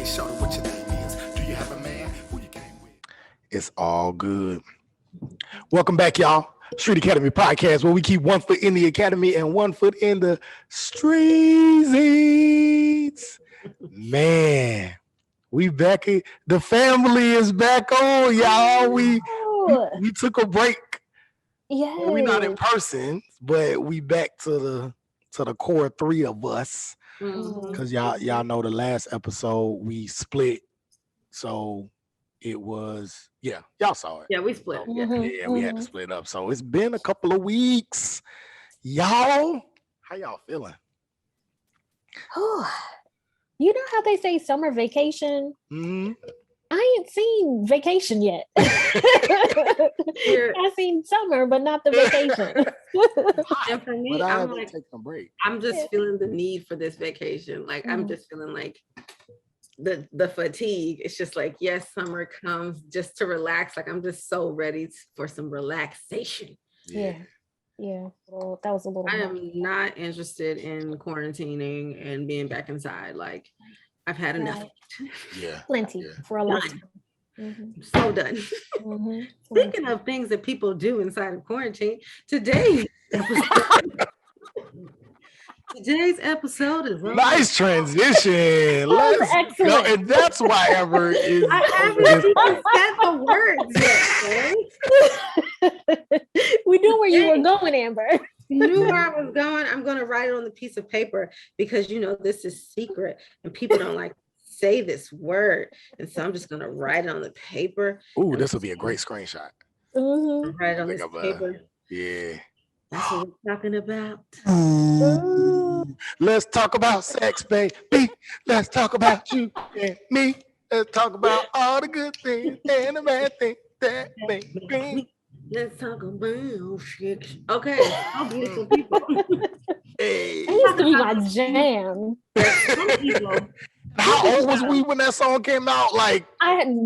shorty, what your name is? Do you have a man who you came with? It's all good. Welcome back, y'all. Street Academy Podcast, where we keep 1 foot in the academy and 1 foot in the streets. Man, we back. The family is back on, y'all. We took a break. Yeah, Well, we're not in person, but we back to the core three of us. Because y'all know the last episode we split, so it was y'all saw it. Yeah, we split. We had to split up. So it's been a couple of weeks. Y'all, how y'all feeling? You know how they say summer vacation? Mm-hmm. I ain't seen vacation yet. I've seen summer, but not the vacation. And for me, I'm like, taking a break. I'm just feeling the need for this vacation. Like I'm just feeling like the fatigue. It's just like, yes, summer comes just to relax. Like I'm just so ready for some relaxation. Yeah. Well, that was a little. I am not interested in quarantining and being back inside. Like I've had enough. Yeah, plenty for a long time. I'm so done. Speaking of things that people do inside of quarantine, today's episode is nice transition. Let's go, and that's why Amber is. I haven't even said the words yet. We knew where you were going, Amber. You knew where I was going. I'm going to write it on the piece of paper because this is secret and people don't like say this word, and so I'm just going to write it on the paper. Ooh, this will be a great screenshot. Write it on this paper. Yeah. That's what we're talking about. Let's talk about sex, baby. Let's talk about you and me. Let's talk about all the good things and the bad things that make me. Let's talk about sex. Okay, how beautiful people. Hey. That used to be my jam. Some people. How old was we when that song came out? Like I had 4.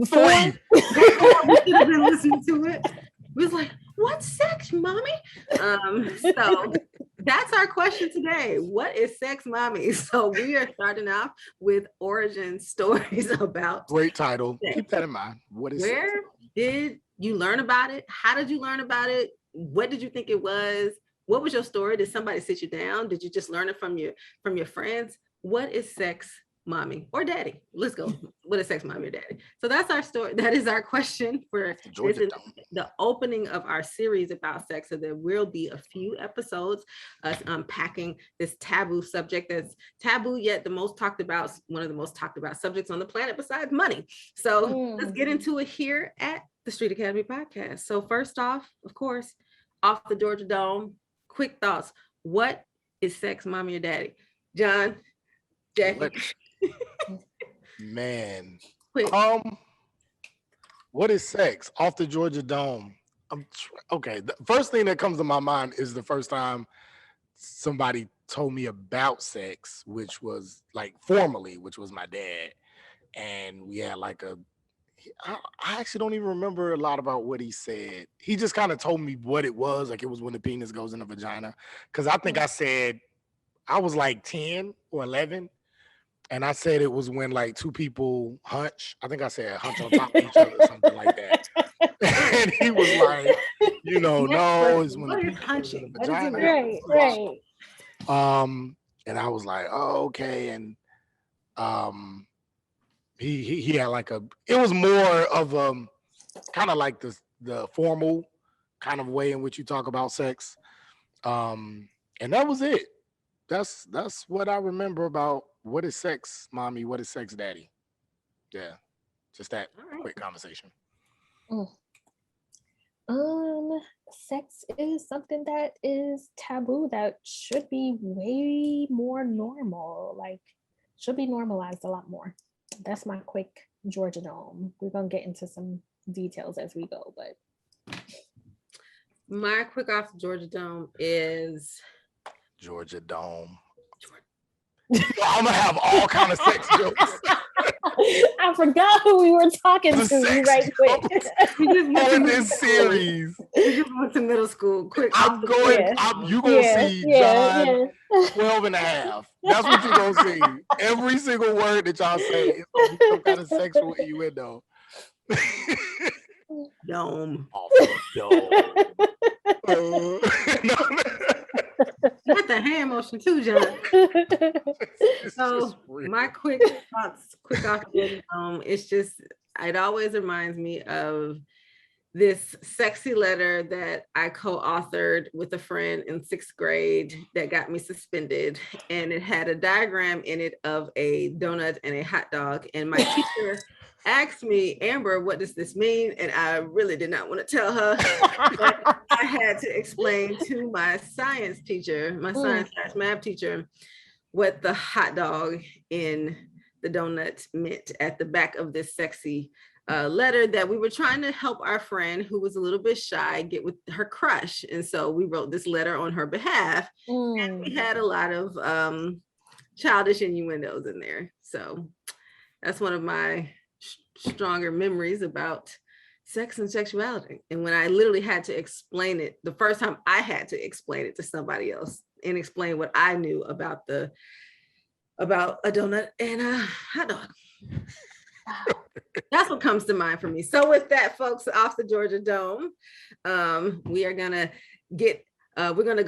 We should have been listening to it. We was like, what's sex, mommy? So that's our question today. What is sex, mommy? So we are starting off with origin stories about. Great title. Sex. Keep that in mind. What is Where sex? Did you learn about it? How did you learn about it? What did you think it was? What was your story? Did somebody sit you down? Did you just learn it from your friends? What is sex, mommy or daddy? Let's go. What is sex, mommy or daddy? So that's our story. That is our question for the opening of our series about sex. So there will be a few episodes us unpacking this taboo subject that's taboo yet one of the most talked about subjects on the planet besides money. So let's get into it here at the Street Academy Podcast. So first off, of course, off the Georgia Dome, quick thoughts. What is sex, mommy or daddy? John, Jackie. Man, quick. What is sex? Off the Georgia Dome. Okay, the first thing that comes to my mind is the first time somebody told me about sex, which was like formally, which was my dad, and we had like I actually don't even remember a lot about what he said. He just kind of told me what it was, like it was when the penis goes in the vagina, because I think I said I was like 10 or 11. And I said it was when like two people hunch. I think I said hunch on top of each other or something like that. And he was like, no, it's when the penis goes in the vagina. Right. And I was like, oh, okay. And he had like it was more of kind of like the formal kind of way in which you talk about sex. And that was it. That's what I remember about what is sex, mommy, what is sex, daddy. Yeah, just that quick conversation. Sex is something that is taboo that should be way more normal, like should be normalized a lot more. That's my quick Georgia Dome. We're gonna get into some details as we go, but my quick off the Georgia Dome is Georgia Dome. I'm gonna have all kind of sex jokes. I forgot who we were talking The to. You sex right quick. We just went to on middle this school. series. We just went to middle school. Quick. I'm going, Yeah. you gonna see John yeah. 12 and a half. That's what you're gonna see. Every single word that y'all say is gonna be some kind of sexual innuendo. Dome. Off the dome. Not the hand motion too, John. It's So just real. my quick thoughts, quick off the it's just, it always reminds me of this sexy letter that I co-authored with a friend in 6th grade that got me suspended. And it had a diagram in it of a donut and a hot dog. And my teacher asked me, Amber, what does this mean? And I really did not want to tell her. But I had to explain to my science teacher, my science/math teacher, what the hot dog in the donut meant at the back of this sexy letter that we were trying to help our friend who was a little bit shy get with her crush. And so we wrote this letter on her behalf. And we had a lot of childish innuendos in there. So that's one of my stronger memories about sex and sexuality. And when I literally had to explain it, the first time I had to explain it to somebody else and explain what I knew about a donut and a hot dog. That's what comes to mind for me. So with that, folks, off the Georgia Dome, we are gonna get we're gonna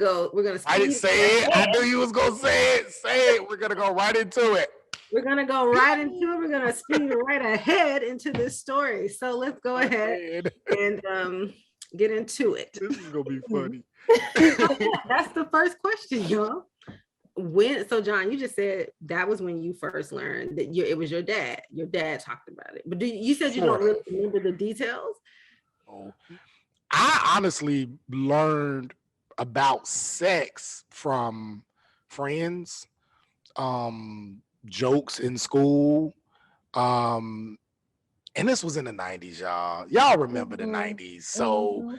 I didn't say it. I knew you was gonna say it. Say it. We're gonna go right into it. We're gonna go right into it. We're gonna speed right ahead into this story. So let's go ahead and get into it. This is gonna be funny. That's the first question, y'all. So John, you just said that was when you first learned that it was your dad. Your dad talked about it, but you said you don't really remember the details. Oh, I honestly learned about sex from friends, jokes in school, and this was in the 90s, y'all. Y'all remember the 90s, so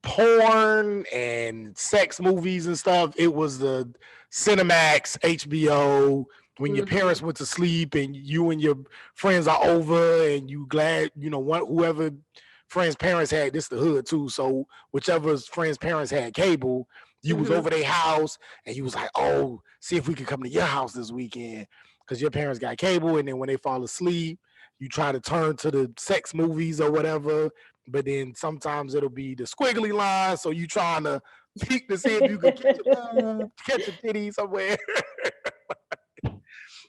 porn and sex movies and stuff. It was the Cinemax, HBO. When your parents went to sleep and you and your friends are over and you glad, whoever friends' parents had, this the hood too. So whichever friends' parents had cable, you was over their house and you was like, oh, see if we can come to your house this weekend because your parents got cable. And then when they fall asleep, you try to turn to the sex movies or whatever. But then sometimes it'll be the squiggly line. So you trying to peek to see if you can catch a titty somewhere.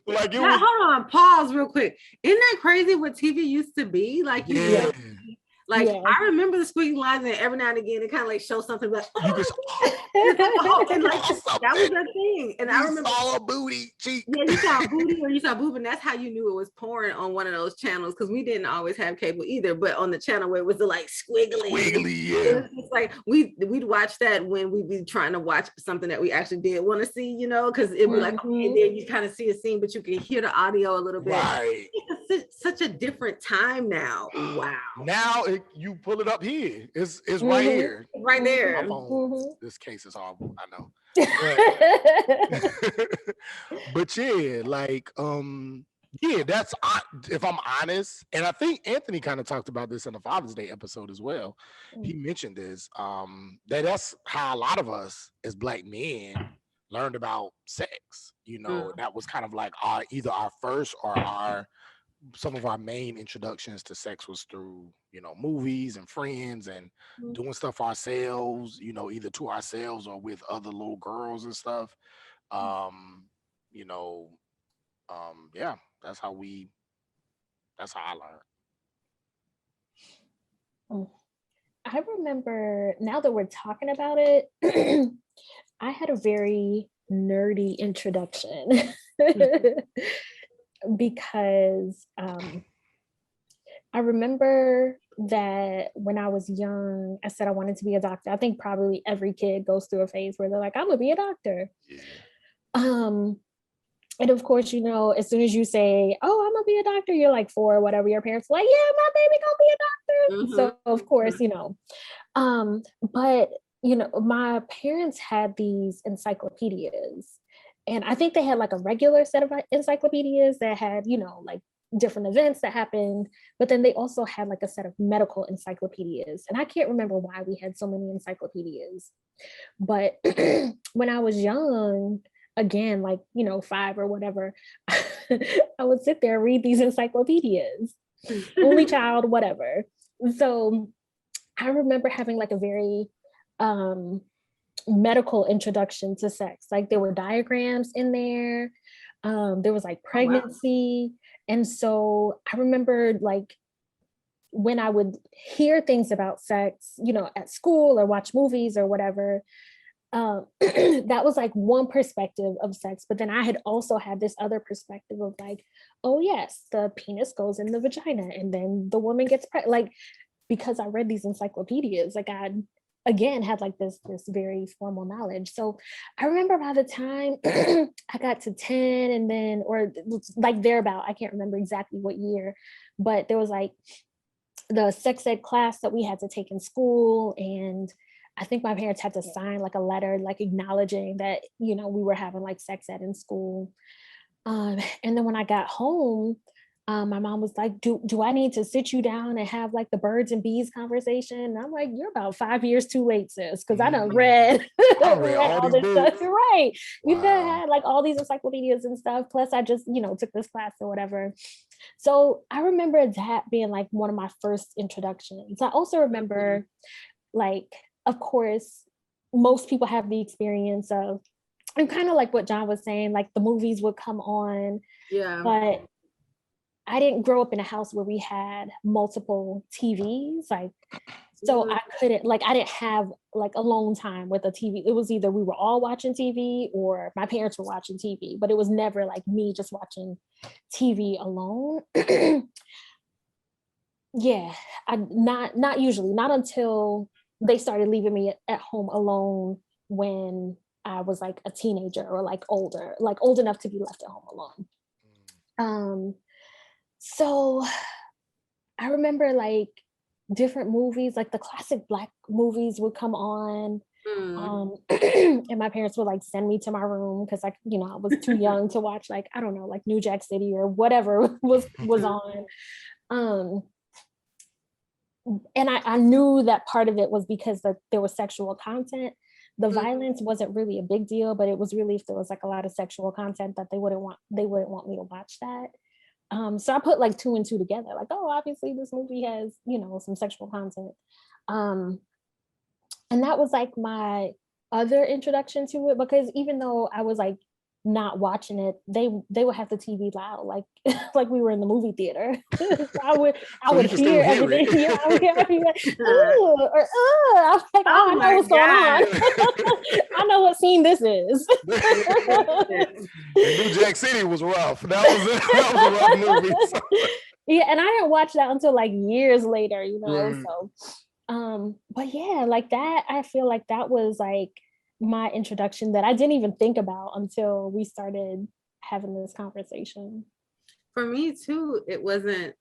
Like it was, hold on, pause real quick. Isn't that crazy what TV used to be? Like, I remember the squiggly lines, and every now and again it kind of like show something like you just and like that was the thing. And I remember saw a booty cheek. Yeah, you saw booty or you saw boob, and that's how you knew it was porn on one of those channels because we didn't always have cable either. But on the channel where it was the like squiggly, yeah. It's like we'd watch that when we'd be trying to watch something that we actually did want to see, because it'd be like, okay, there you kind of see a scene, but you can hear the audio a little bit. Right. It's such a different time now. Wow. Now you pull it up here. It's right here. Right there. My phone. This case is horrible. I know. But yeah, like that's if I'm honest, and I think Anthony kind of talked about this in the Father's Day episode as well. He mentioned this that's how a lot of us as Black men learned about sex. That was kind of like either our first or some of our main introductions to sex was through movies and friends and doing stuff ourselves, either to ourselves or with other little girls and stuff. Yeah, that's how I learned. I remember, now that we're talking about it, I had a very nerdy introduction because I remember that when I was young, I said I wanted to be a doctor. I think probably every kid goes through a phase where they're like, I'm gonna be a doctor. Yeah. And of course, as soon as you say, oh, I'm gonna be a doctor, you're like 4 or whatever, your parents are like, yeah, my baby gonna be a doctor. So of course, but my parents had these encyclopedias. And I think they had like a regular set of encyclopedias that had, like different events that happened, but then they also had like a set of medical encyclopedias. And I can't remember why we had so many encyclopedias. But when I was young, again, like, 5 or whatever, I would sit there and read these encyclopedias. Only child, whatever. So I remember having like a very medical introduction to sex. Like there were diagrams in there. There was like pregnancy. And so I remember like when I would hear things about sex, at school or watch movies or whatever, that was like one perspective of sex. But then I had also had this other perspective of like, oh yes, the penis goes in the vagina and then the woman gets pregnant. Like, because I read these encyclopedias, like I again had like this very formal knowledge. So I remember by the time I got to 10 and then, or like thereabout, I can't remember exactly what year, but there was like the sex ed class that we had to take in school. And I think my parents had to sign like a letter, like acknowledging that, we were having like sex ed in school. And then when I got home, my mom was like, do I need to sit you down and have like the birds and bees conversation? And I'm like, you're about 5 years too late, sis, because I done read, read all this stuff. You're right. Wow. You done had like all these encyclopedias and stuff. Plus I just, took this class or whatever. So I remember that being like one of my first introductions. I also remember like, of course, most people have the experience of, and kind of like what John was saying, like the movies would come on. Yeah. But I didn't grow up in a house where we had multiple TVs. Like, so I couldn't, like, I didn't have like alone time with a TV. It was either we were all watching TV or my parents were watching TV, but it was never like me just watching TV alone. Yeah, not usually, not until they started leaving me at home alone when I was like a teenager or like older, like old enough to be left at home alone. So I remember like different movies, like the classic Black movies would come on. And my parents would like send me to my room because I was too young to watch like, I don't know, like New Jack City or whatever was on. And I knew that part of it was because there was sexual content. The violence wasn't really a big deal, but it was really if there was like a lot of sexual content that they wouldn't want me to watch that. So I put like 2 and 2 together, like, oh, obviously this movie has, some sexual content. And that was like my other introduction to it, because even though I was like not watching it, they would have the TV loud, like like we were in the movie theater. I would hear everything. Yeah, I would hear everything. I was like, I know what's going on. I know what scene this is. New Jack City was rough. That was a rough movie. So. Yeah, and I didn't watch that until like years later, So, but yeah, like that, I feel like that was like my introduction that I didn't even think about until we started having this conversation. For me too, it wasn't,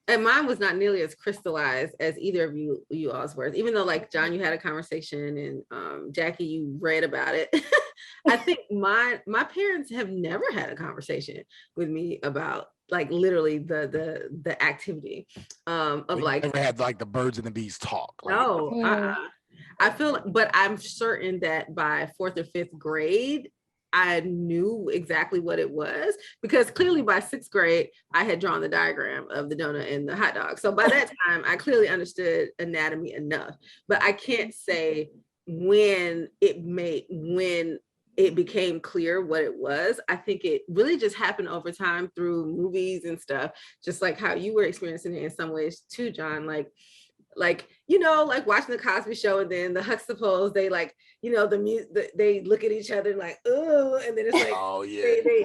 and mine was not nearly as crystallized as either of you all's were. Even though like John, you had a conversation, and Jackie, you read about it. I think my parents have never had a conversation with me about like literally the activity of like never had like the birds and the bees talk. Like, no, I feel, but I'm certain that by 4th or 5th grade, I knew exactly what it was, because clearly by 6th grade, I had drawn the diagram of the donut and the hot dog. So by that time, I clearly understood anatomy enough, but I can't say when it became clear what it was. I think it really just happened over time through movies and stuff, just like how you were experiencing it in some ways too, John, like like watching the Cosby Show, and then the Huxtables, they like, they look at each other like, oh, and then it's like, oh yeah, they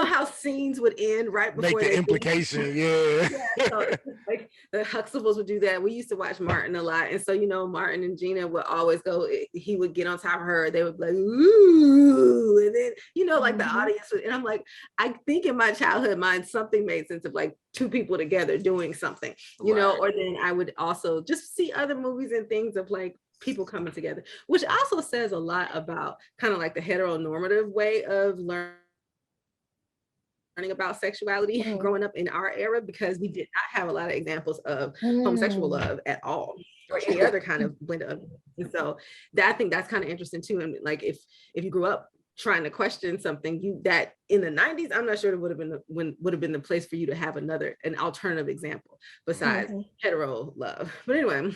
how scenes would end right before make the implication, yeah. So like the Huxtables would do that. We used to watch Martin a lot, and so Martin and Gina would always go. He would get on top of her. They would be like, ooh, and then like the audience would, and I'm like, I think in my childhood mind something made sense of like 2 people together doing something, or then I would also just see other movies and things of like people coming together, which also says a lot about kind of like the heteronormative way of learning learning about sexuality growing up in our era, because we did not have a lot of examples of homosexual love at all, or any other kind of blend of. And so that, I think that's kind of interesting too. And like, if you grew up trying to question something, that in the 90s, I'm not sure it would have been the place for you to have an alternative example besides hetero love. But anyway,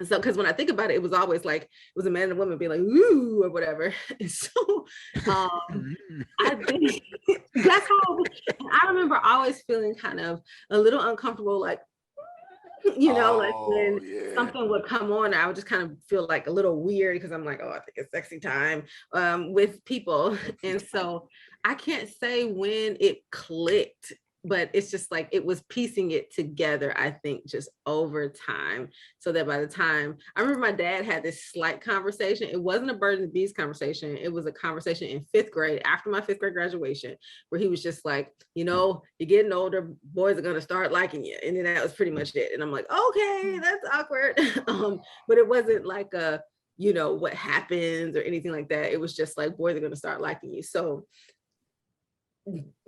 so because when I think about it, it was always like, it was a man and a woman being like, ooh, or whatever. And so I think that's how I remember always feeling kind of a little uncomfortable, like, like when something would come on, I would just kind of feel like a little weird, because I'm like, oh, I think it's sexy time with people. And so I can't say when it clicked, but it's just like, it was piecing it together, I think, just over time. So that by the time, I remember my dad had this slight conversation. It wasn't a birds and bees conversation. It was a conversation in 5th grade, after my 5th grade graduation, where he was just like, you're getting older, boys are going to start liking you. And then that was pretty much it. And I'm like, okay, that's awkward. But it wasn't like a, what happens or anything like that. It was just like, boys are going to start liking you. So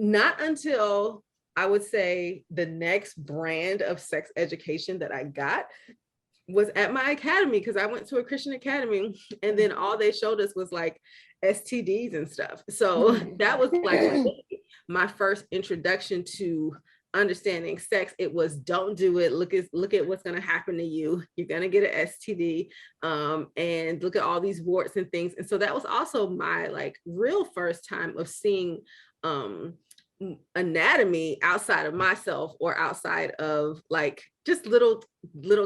not until, I would say, the next brand of sex education that I got was at my academy, because I went to a Christian academy, and then all they showed us was like STDs and stuff. So that was like my first introduction to understanding sex. It was, don't do it. Look at what's going to happen to you. You're going to get an STD, and look at all these warts and things. And so that was also my like real first time of seeing anatomy outside of myself, or outside of like just little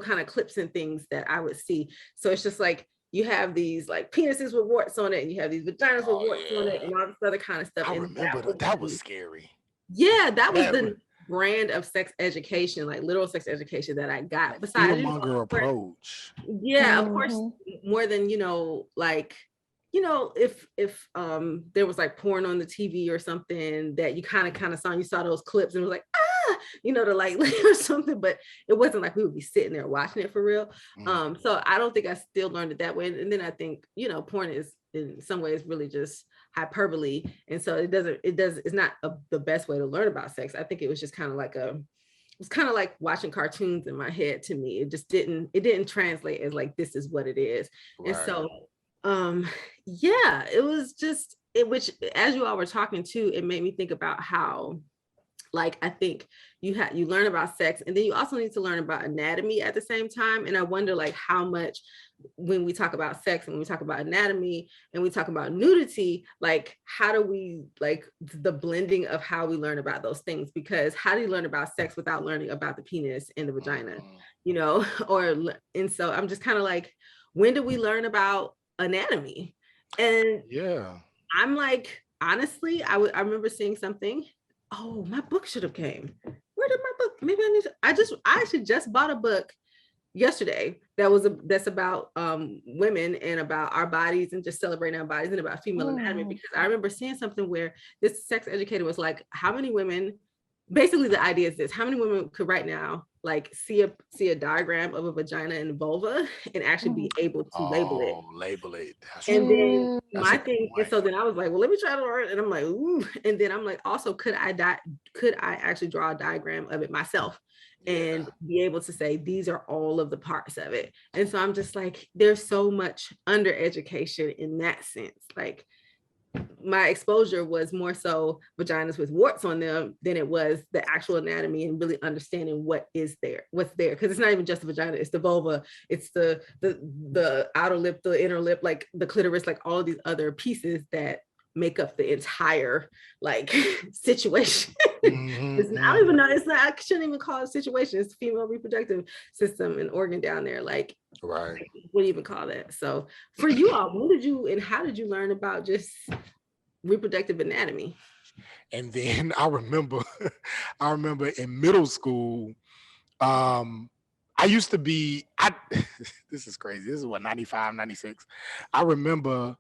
kind of clips and things that I would see. So it's just like, you have these like penises with warts on it, and you have these vaginas with warts on it, and all this other kind of stuff. I remember that was scary. Yeah, that was the brand of sex education, like literal sex education, that I got. Besides, approach. Yeah, of course, more than like, if there was like porn on the TV or something that you kind of saw, and you saw those clips and it was like, to like or something, but it wasn't like we would be sitting there watching it for real. So I don't think I still learned it that way. And then I think, porn is in some ways really just hyperbole. And so it's not the best way to learn about sex. I think it was just kind of like it's kind of like watching cartoons in my head to me. It just didn't translate as like, this is what it is. Right. And so it was just which, as you all were talking too, it made me think about how, like, I think you learn about sex, and then you also need to learn about anatomy at the same time. And I wonder like how much, when we talk about sex and when we talk about anatomy and we talk about nudity, like how do we, like the blending of how we learn about those things? Because how do you learn about sex without learning about the penis and the vagina, and so I'm just kind of like, when do we learn about anatomy? And I'm like, honestly, I remember seeing something. Oh, my book should have came. Where did my book? Maybe I actually just bought a book yesterday that's about women and about our bodies and just celebrating our bodies and about female anatomy, because I remember seeing something where this sex educator was like, how many women, basically the idea is this, how many women could right now like see a diagram of a vagina and vulva and actually be able to label it. And then my thing, and so then I was like, well, let me try to learn. And I'm like, ooh. And then I'm like, also, could I actually draw a diagram of it myself and be able to say, these are all of the parts of it? And so I'm just like, there's so much under education in that sense. Like, my exposure was more so vaginas with warts on them than it was the actual anatomy and really understanding what's there. Because it's not even just the vagina, it's the vulva, it's the outer lip, the inner lip, like the clitoris, like all of these other pieces that make up the entire like situation. I don't even know, I shouldn't even call it a situation. It's the female reproductive system and organ down there. Like, right. What do you even call that? So for you all, how did you learn about just reproductive anatomy? And then I remember in middle school, I used to be, this is crazy. This is what, 95, 96. I remember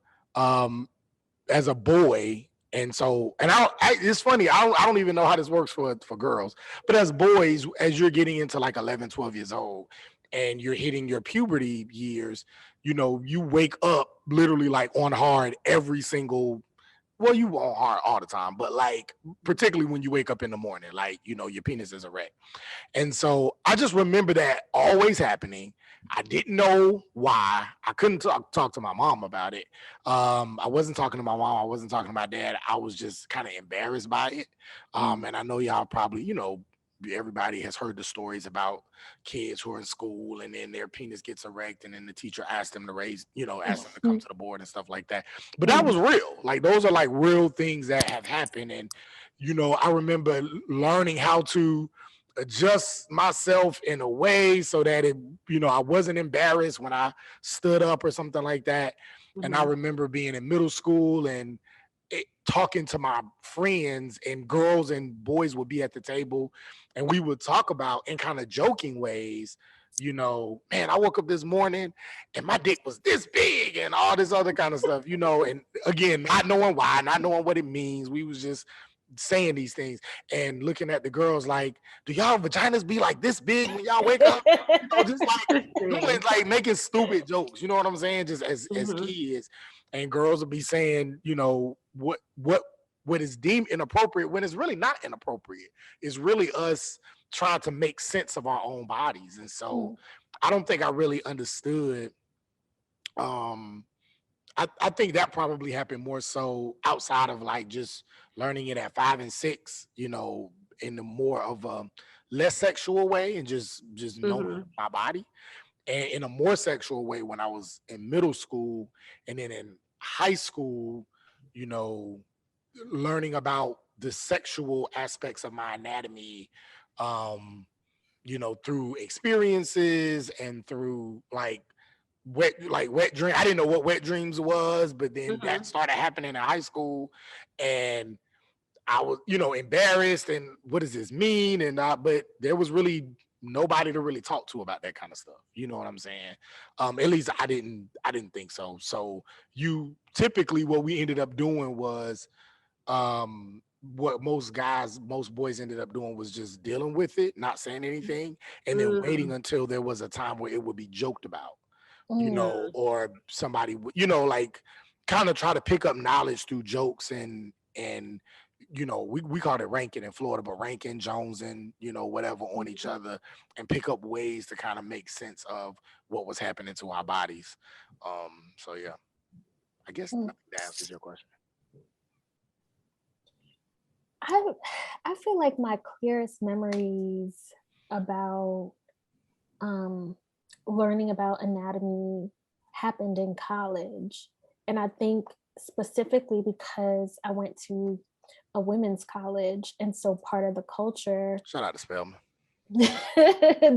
as a boy, and it's funny, I don't even know how this works for girls, but as boys, as you're getting into like 11, 12 years old and you're hitting your puberty years, you wake up literally like on hard every single well, you won't hard all the time, but like particularly when you wake up in the morning, like your penis is erect. And so I just remember that always happening. I didn't know why. I couldn't talk to my mom about it. I wasn't talking to my mom. I wasn't talking to my dad. I was just kind of embarrassed by it. And I know y'all probably, everybody has heard the stories about kids who are in school and then their penis gets erect and then the teacher asks them to ask them to come to the board and stuff like that. But that was real. Like those are like real things that have happened. And, I remember learning how to adjust myself in a way so that I wasn't embarrassed when I stood up or something like that. And I remember being in middle school and talking to my friends, and girls and boys would be at the table and we would talk about in kind of joking ways, man, I woke up this morning and my dick was this big and all this other kind of stuff, and again, not knowing why, not knowing what it means. We was just saying these things and looking at the girls like, do y'all vaginas be like this big when y'all wake up? Just like doing, like making stupid jokes, you know what I'm saying? Just as kids. And girls will be saying, what is deemed inappropriate when it's really not inappropriate. It's really us trying to make sense of our own bodies. And so I don't think I really understood. I think that probably happened more so outside of like just learning it at 5 and 6, in the more of a less sexual way and just knowing my body. And in a more sexual way when I was in middle school and then in high school, learning about the sexual aspects of my anatomy, through experiences and through like wet dream. I didn't know what wet dreams was, but then that started happening in high school and I was, embarrassed and what does this mean? And but there was really nobody to really talk to about that kind of stuff. You know what I'm saying? At least I didn't think so. So typically what we ended up doing was what most boys ended up doing was just dealing with it, not saying anything, and then waiting until there was a time where it would be joked about, or somebody would, like kind of try to pick up knowledge through jokes and we called it ranking in Florida, but ranking, Jones, and whatever on each other and pick up ways to kind of make sense of what was happening to our bodies. So yeah, I guess that answers your question. I feel like my clearest memories about learning about anatomy happened in college. And I think specifically because I went to a women's college. And so part of the culture. Shout out to Spelman.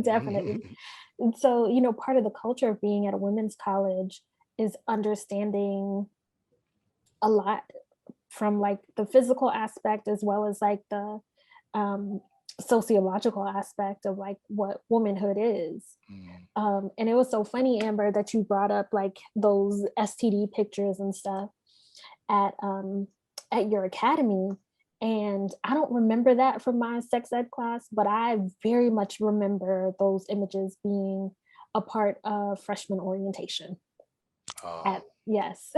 Definitely. And so, part of the culture of being at a women's college is understanding a lot from like the physical aspect as well as like the sociological aspect of like what womanhood is. And it was so funny, Amber, that you brought up like those STD pictures and stuff at your academy. And I don't remember that from my sex ed class, but I very much remember those images being a part of freshman orientation. Yes.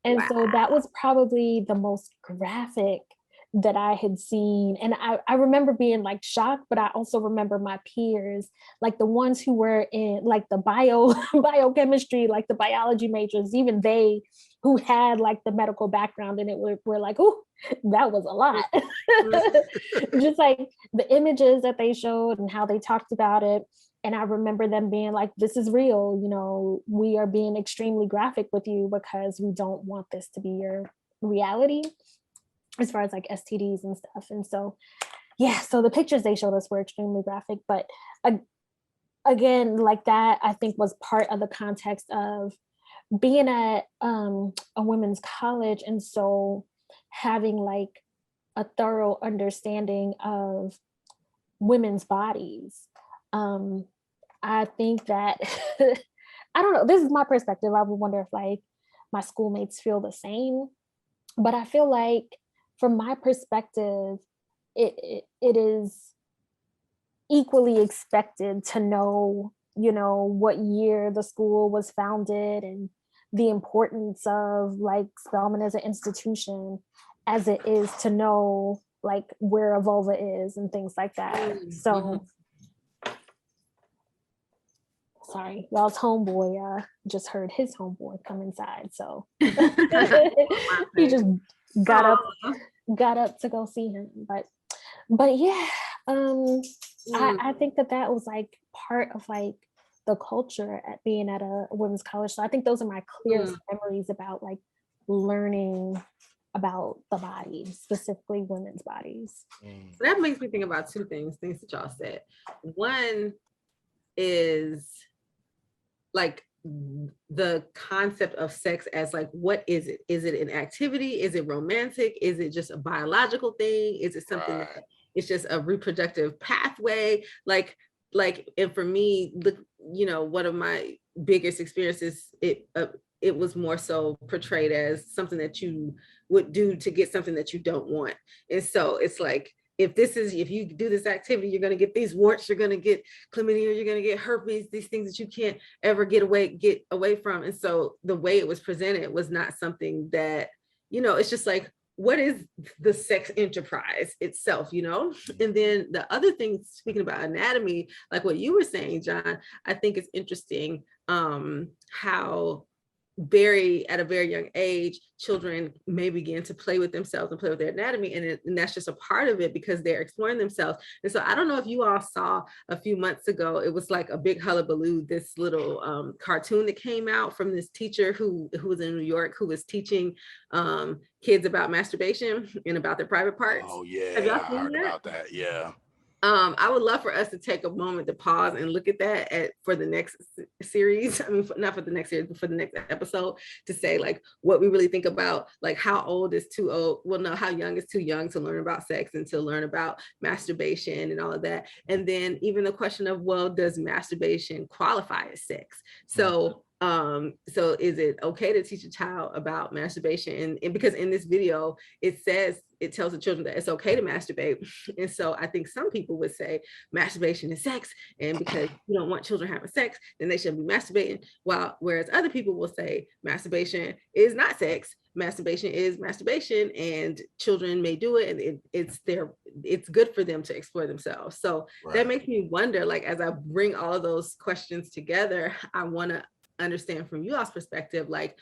And so that was probably the most graphic that I had seen. And I remember being like shocked, but I also remember my peers, like the ones who were in like the biochemistry, like the biology majors, even they who had like the medical background in it were like, oh, that was a lot. Just like the images that they showed and how they talked about it. And I remember them being like, this is real, we are being extremely graphic with you because we don't want this to be your reality as far as like STDs and stuff. And so, yeah, so the pictures they showed us were extremely graphic, but again, like that, I think was part of the context of being at a women's college. And so having like a thorough understanding of women's bodies. I think that, I don't know, this is my perspective. I would wonder if like my schoolmates feel the same, but I feel like from my perspective, it is equally expected to know, what year the school was founded and the importance of like Spelman as an institution as it is to know like where a vulva is and things like that. So sorry, y'all's homeboy just heard his homeboy come inside. So he just got up to go see him. But yeah, I think that was like part of like the culture at being at a women's college. So I think those are my clearest memories about like learning about the body, specifically women's bodies. So that makes me think about two things that y'all said. One is like the concept of sex as like, what is it? Is it an activity? Is it romantic? Is it just a biological thing? Is it something that it's just a reproductive pathway? Like, and for me, you know, one of my biggest experiences, it was more so portrayed as something that you would do to get something that you don't want. And so it's like, if you do this activity, you're going to get these warts, you're going to get chlamydia, you're going to get herpes, these things that you can't ever get away from. And so the way it was presented was not something that, you know, it's just like, what is the sex enterprise itself, you know? And then the other thing, speaking about anatomy, like what you were saying, John, I think it's interesting how at a very young age, children may begin to play with themselves and play with their anatomy. And that's just a part of it because they're exploring themselves. And so I don't know if you all saw a few months ago, it was like a big hullabaloo, this little cartoon that came out from this teacher who was in New York, who was teaching kids about masturbation and about their private parts. Oh yeah, Have y'all I seen heard that? about that. Yeah. I would love for us to take a moment to pause and look at that for the next series. I mean, not for the next series, but for the next episode, to say like what we really think about, like how old is too old? Well, no, how young is too young to learn about sex and to learn about masturbation and all of that. And then even the question of, well, does masturbation qualify as sex? So is it okay to teach a child about masturbation? And because in this video, it tells the children that it's okay to masturbate. And so I think some people would say masturbation is sex. And because you don't want children having sex, then they shouldn't be masturbating. Whereas other people will say masturbation is not sex. Masturbation is masturbation, and children may do it, and it's good for them to explore themselves. So that makes me wonder, like, as I bring all of those questions together, I want to understand from you all's perspective, like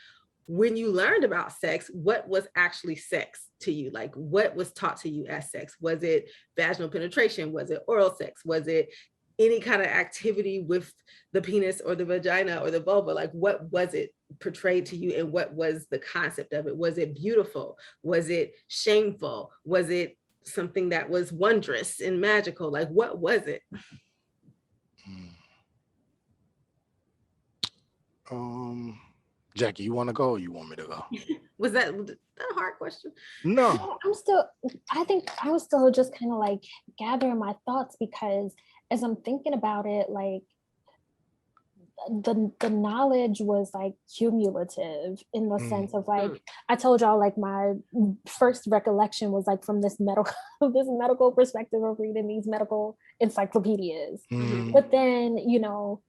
when you learned about sex, what was actually sex to you? Like what was taught to you as sex? Was it vaginal penetration? Was it oral sex? Was it any kind of activity with the penis or the vagina or the vulva? Like what was it portrayed to you, and what was the concept of it? Was it beautiful? Was it shameful? Was it something that was wondrous and magical? Like what was it? Jackie, you want to go or you want me to go? Was that a hard question? No. I think I was still just kind of like gathering my thoughts, because as I'm thinking about it, like the knowledge was like cumulative in the sense of like, I told y'all like my first recollection was like from this medical perspective of reading these medical encyclopedias. But then, you know,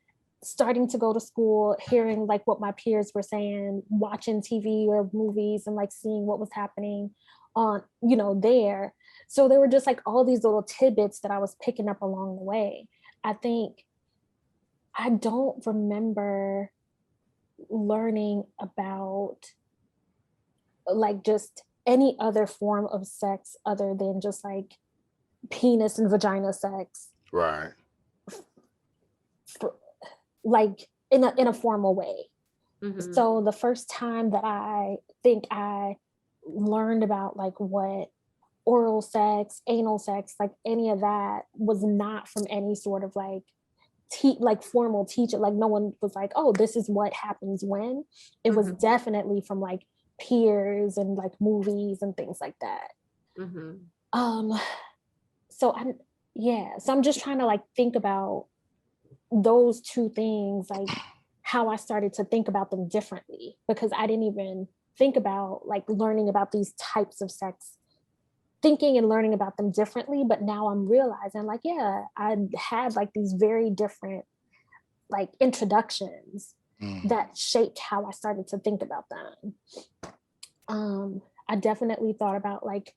starting to go to school, hearing like what my peers were saying, watching TV or movies and like seeing what was happening on, you know, there. So there were just like all these little tidbits that I was picking up along the way. I think I don't remember learning about like just any other form of sex other than just like penis and vagina sex. Right. Like in a formal way. So the first time that I think I learned about like what oral sex, anal sex, like any of that was not from any sort of like formal teacher. Like no one was like, oh, this is what happens when. It was definitely from like peers and like movies and things like that. So I'm just trying to like think about those two things, like how I started to think about them differently, because I didn't even think about like learning about these types of sex, thinking and learning about them differently. But now I'm realizing like, yeah, I had like these very different like introductions that shaped how I started to think about them. I definitely thought about like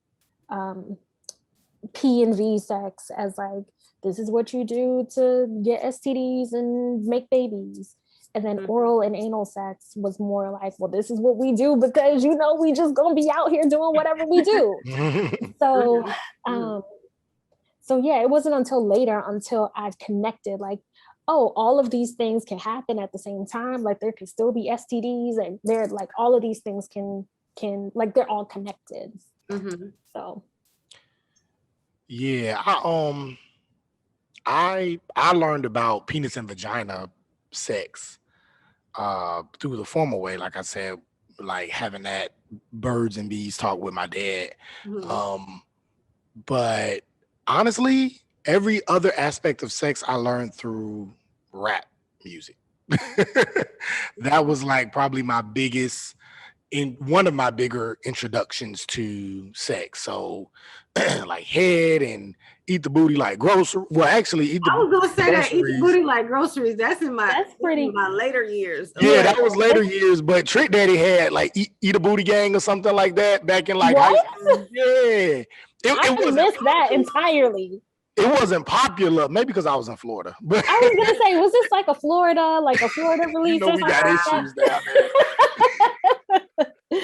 P and V sex as like, this is what you do to get STDs and make babies. And then oral and anal sex was more like, well, this is what we do because, you know, we just gonna be out here doing whatever we do. So, so yeah, it wasn't until later, until I connected like, oh, all of these things can happen at the same time. Like there can still be STDs and they're like, all of these things can like, they're all connected. So. Yeah, I learned about penis and vagina sex through the formal way, like I said, like having that birds and bees talk with my dad. But honestly, every other aspect of sex I learned through rap music. That was like probably my biggest, one of my bigger introductions to sex. So like head and eat the booty like grocery. Well, actually, eat the I was gonna say that, eat the groceries. booty like groceries. That's in my later years. Yeah, that was later years. But Trick Daddy had like eat a booty gang or something like that back in like high school. Yeah, I missed that entirely. It wasn't popular, maybe because I was in Florida. But I was gonna say, was this like a Florida release? You know, we got issues down there.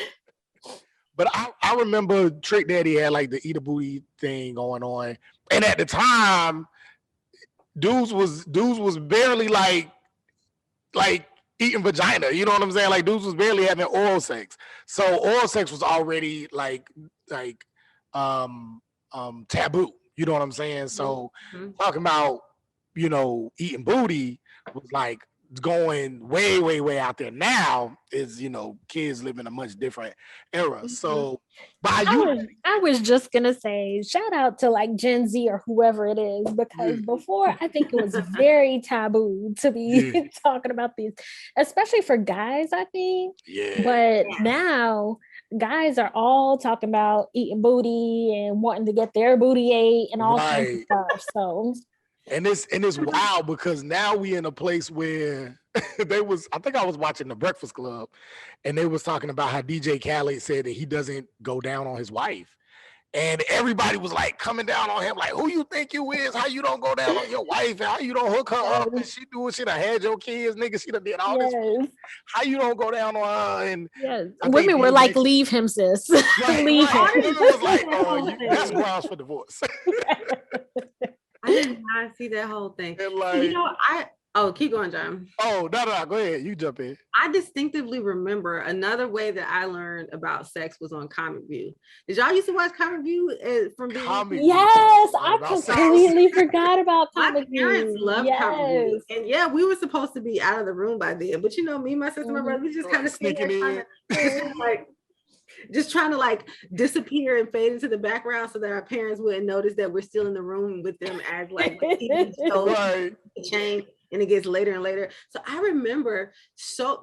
But I remember Trick Daddy had like the eat a booty thing going on, and at the time, dudes was barely like eating vagina. You know what I'm saying? Like dudes was barely having oral sex. So oral sex was already like taboo. You know what I'm saying? So talking about, you know, eating booty was like going way, way, way out there. Now is, you know, kids live in a much different era. So I was just gonna say, shout out to like Gen Z or whoever it is, because before I think it was very taboo to be talking about these, especially for guys, I think. But now guys are all talking about eating booty and wanting to get their booty ate and all kinds of stuff. So and it's wild because now we in a place where I think I was watching The Breakfast Club and they was talking about how DJ Khaled said that he doesn't go down on his wife. And everybody was like coming down on him, like, who you think you is? How you don't go down on your wife? How you don't hook her up? And she do what she done had your kids, nigga. She done did all this. How you don't go down on her? And women were like, leave him, sis. Leave him. Women was like, oh, that's grounds for divorce. I did not see that whole thing. Like, you know, keep going, John. Oh, no, go ahead. You jump in. I distinctively remember another way that I learned about sex was on Comic View. Did y'all used to watch Comic View from being? Yes, I completely forgot about Comic View. My parents loved Comic View. And yeah, we were supposed to be out of the room by then. But you know, me, my sister, my brother, we just kind of sneaking in. Just trying to like disappear and fade into the background so that our parents wouldn't notice that we're still in the room with them as like TV shows change, and it gets later and later. So I remember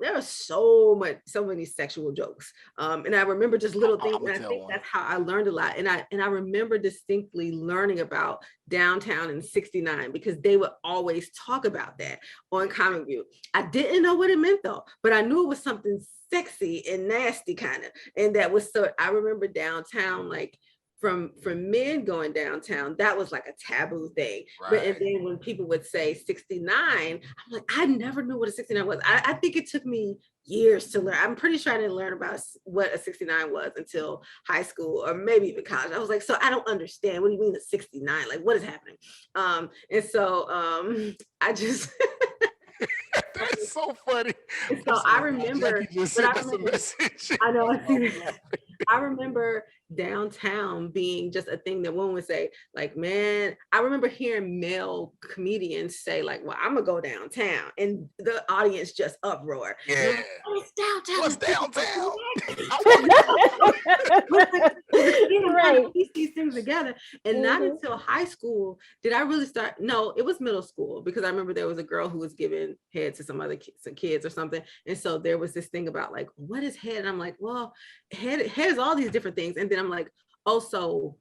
there were so many sexual jokes. And I remember just little things, and I think that's how I learned a lot. And I remember distinctly learning about Downtown in '69 because they would always talk about that on Comic View. I didn't know what it meant though, but I knew it was something sexy and nasty kind of, and that was so. I remember Downtown, like from men going downtown, that was like a taboo thing. But and then when people would say 69, I'm like, I never knew what a 69 was. I think it took me years to learn. I'm pretty sure I didn't learn about what a 69 was until high school or maybe even college. I was like, so I don't understand. What do you mean a 69? Like, what is happening? And so I just. That's so funny. So I remember, I know. I remember Downtown being just a thing that one would say, like, man, I remember hearing male comedians say, like, well, I'm gonna go downtown, and the audience just uproar. Yeah. Like, what's downtown? What's downtown? Right. Piece these things together. And not until high school did I really start. No, it was middle school, because I remember there was a girl who was giving head to some other kids or something. And so there was this thing about like, what is head? And I'm like, well, head is all these different things. And then I'm like, oh, so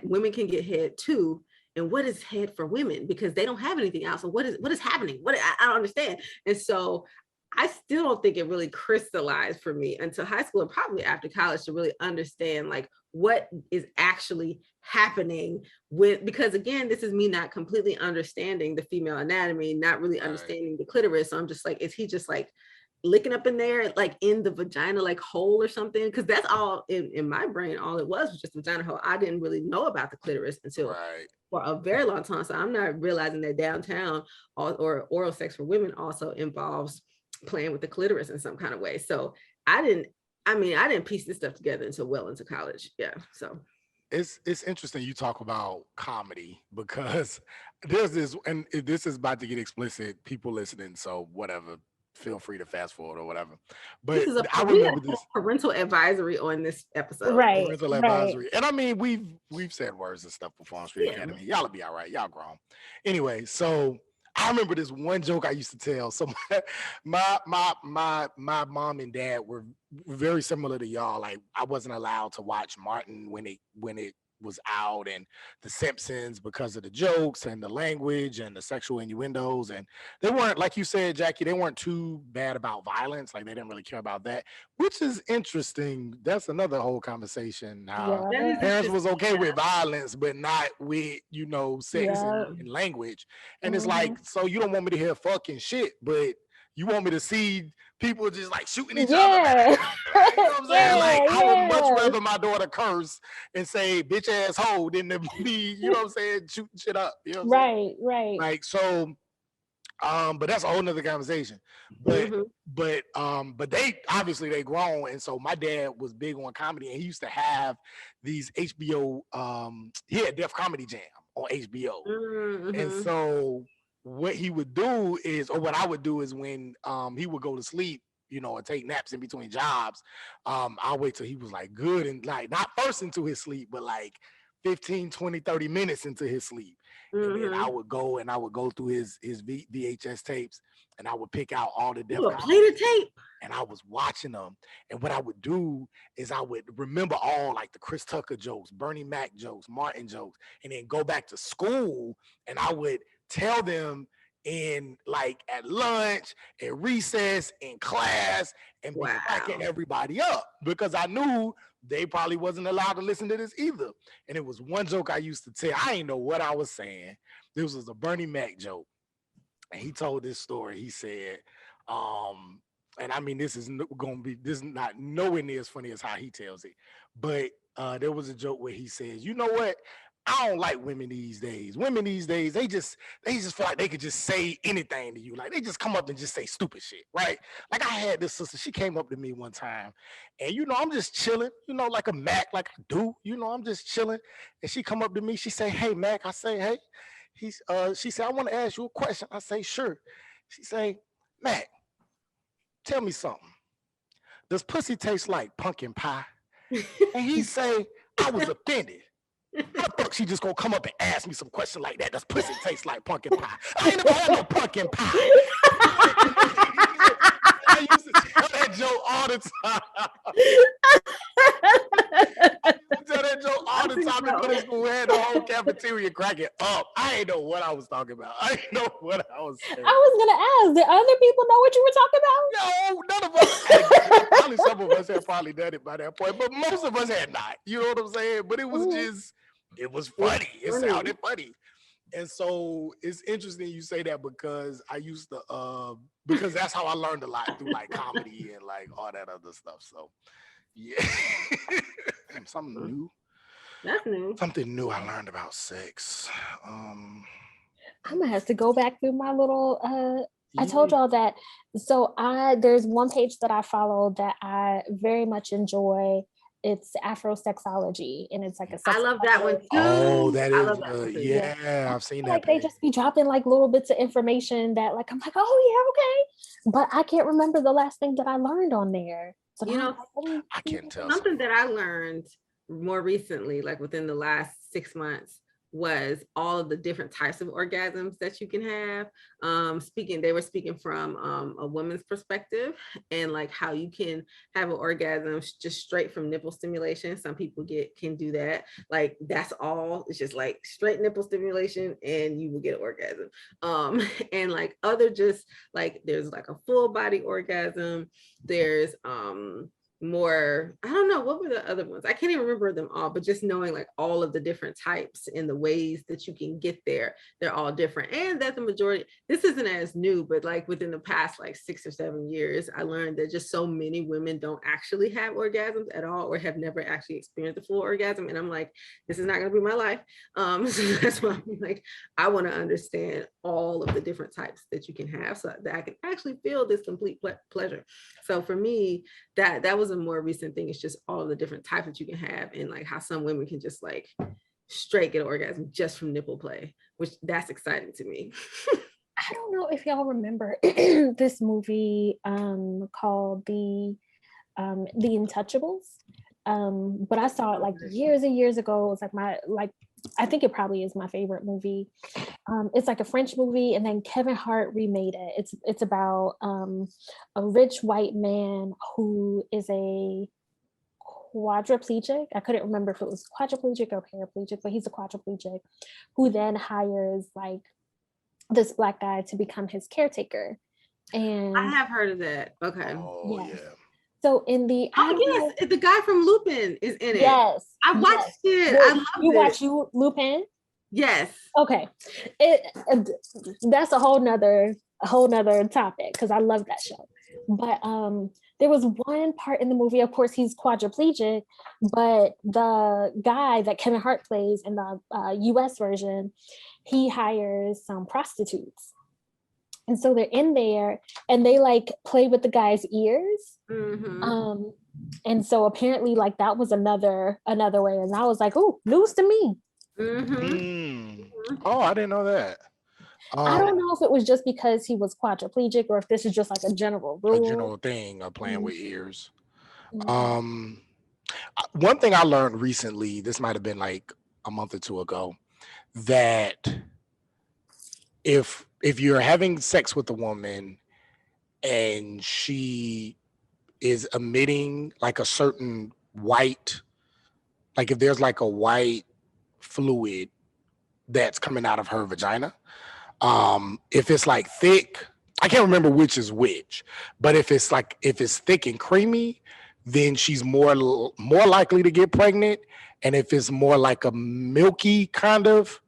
women can get head too. And what is head for women? Because they don't have anything else. So what is happening? I don't understand. And so I still don't think it really crystallized for me until high school and probably after college to really understand like what is actually happening with, because again, this is me not completely understanding the female anatomy, not really understanding the clitoris. So I'm just like, is he just like licking up in there, like in the vagina, like hole or something? Because that's all in my brain, all it was just vagina hole. I didn't really know about the clitoris until for a very long time. So I'm not realizing that downtown or oral sex for women also involves playing with the clitoris in some kind of way. So I didn't piece this stuff together until well into college. Yeah. So it's interesting you talk about comedy, because there's this, and this is about to get explicit, people listening, so whatever, feel free to fast forward or whatever. But I remember this parental advisory on this episode. Right. parental advisory. And I mean, we've said words and stuff before on Street Academy. Y'all will be all right. Y'all grown. Anyway, so I remember this one joke I used to tell. So my mom and dad were very similar to y'all. Like, I wasn't allowed to watch Martin when it was out, and The Simpsons, because of the jokes and the language and the sexual innuendos. And they weren't, like you said, Jackie, they weren't too bad about violence. Like, they didn't really care about that, which is interesting. That's another whole conversation. How parents was okay with violence, but not with, sex and language. And it's like, so you don't want me to hear fucking shit, but you want me to see people just like shooting each other. You know what I'm saying? Like, I would much rather my daughter curse and say bitch ass hoe than to be, you know what I'm saying, shooting shit up. You know what I'm saying? Right. Like, so but that's a whole nother conversation. But they obviously they grown, and so my dad was big on comedy, and he used to have these HBO he had Def Comedy Jam on HBO. And so what he would do is, or what I would do is, when he would go to sleep, or take naps in between jobs, I'll wait till he was like good and like not first into his sleep, but like 15, 20, 30 minutes into his sleep. And then I would go through his VHS tapes, and I would pick out all the play the tape. And I was watching them. And what I would do is I would remember all like the Chris Tucker jokes, Bernie Mac jokes, Martin jokes, and then go back to school, and I would tell them in like at lunch, at recess, in class, and be cracking everybody up, because I knew they probably wasn't allowed to listen to this either. And it was one joke I used to tell. I didn't know what I was saying. This was a Bernie Mac joke. And he told this story. He said, and I mean, this is not nowhere near as funny as how he tells it. But there was a joke where he says, you know what? I don't like women these days. Women these days, they just feel like they could just say anything to you. Like, they just come up and just say stupid shit, right? Like, I had this sister, she came up to me one time, and I'm just chilling, like a Mac, like I do, I'm just chilling. And she come up to me, she say, hey, Mac. I say, hey. She said, I want to ask you a question. I say, sure. She say, Mac, tell me something. Does pussy taste like pumpkin pie? And he say, I was offended. How the fuck she just gonna come up and ask me some question like that? Does pussy taste like pumpkin pie? I ain't never had no pumpkin pie. I used to tell that joke all the time. Tell that joke all the time. And put school, had the whole cafeteria cracking up. I ain't know what I was talking about. I didn't know what I was saying. I was gonna ask, did other people know what you were talking about? No, none of us. Probably some of us had probably done it by that point, but most of us had not. You know what I'm saying? But it was just, it was funny. It sounded funny. And so it's interesting you say that, because I used to, because that's how I learned a lot, through like comedy and like all that other stuff. So yeah, something new. That's new. Something new I learned about sex. I'm gonna have to go back through my little, I told y'all that. So there's one page that I follow that I very much enjoy. It's Afrosexology, and it's like a I love that one too. Oh, that is good. Yeah, I've seen that. Like, they just be dropping like little bits of information that like I'm like, oh yeah, okay. But I can't remember the last thing that I learned on there. So I can't tell. Something that I learned more recently, like within the last 6 months, was all of the different types of orgasms that you can have. They were speaking from a woman's perspective, and like how you can have an orgasm just straight from nipple stimulation. Some people can do that. Like that's all. It's just like straight nipple stimulation and you will get an orgasm. And like other just like there's like a full body orgasm. There's more, I don't know, what were the other ones? I can't even remember them all, but just knowing like all of the different types and the ways that you can get there, they're all different. And that the majority, this isn't as new, but like within the past like 6 or 7 years, I learned that just so many women don't actually have orgasms at all, or have never actually experienced a full orgasm. And I'm like, this is not going to be my life. So that's why I'm like, I want to understand all of the different types that you can have so that I can actually feel this complete pleasure. So for me, that was a more recent thing. It's just all of the different types that you can have, and like how some women can just like straight get an orgasm just from nipple play, which that's exciting to me. I don't know if y'all remember this movie called The Untouchables, but I saw it like years and years ago. It was I think it probably is my favorite movie. It's like a French movie, and then Kevin Hart remade it. It's about a rich white man who is a quadriplegic. I couldn't remember if it was quadriplegic or paraplegic, but he's a quadriplegic who then hires like this Black guy to become his caretaker. And I have heard of that. Okay. Oh yeah. So in the yes, the guy from Lupin is in it. Yes, I watched it. I loved it. You watch Lupin? Yes. Okay. That's a whole nother topic because I love that show. But there was one part in the movie, of course, he's quadriplegic, but the guy that Kevin Hart plays in the US version, he hires some prostitutes. And so they're in there and they like play with the guy's ears. Mm-hmm. And so apparently like that was another way. And I was like, oh, news to me. Mm-hmm. Oh, I didn't know that. I don't know if it was just because he was quadriplegic or if this is just like a general rule. A general thing of playing with ears. One thing I learned recently, this might have been like a month or two ago, that if you're having sex with a woman and she is emitting like a certain white, like if there's like a white fluid that's coming out of her vagina, if it's like thick, I can't remember which is which, but if it's thick and creamy, then she's more likely to get pregnant. And if it's more like a milky kind of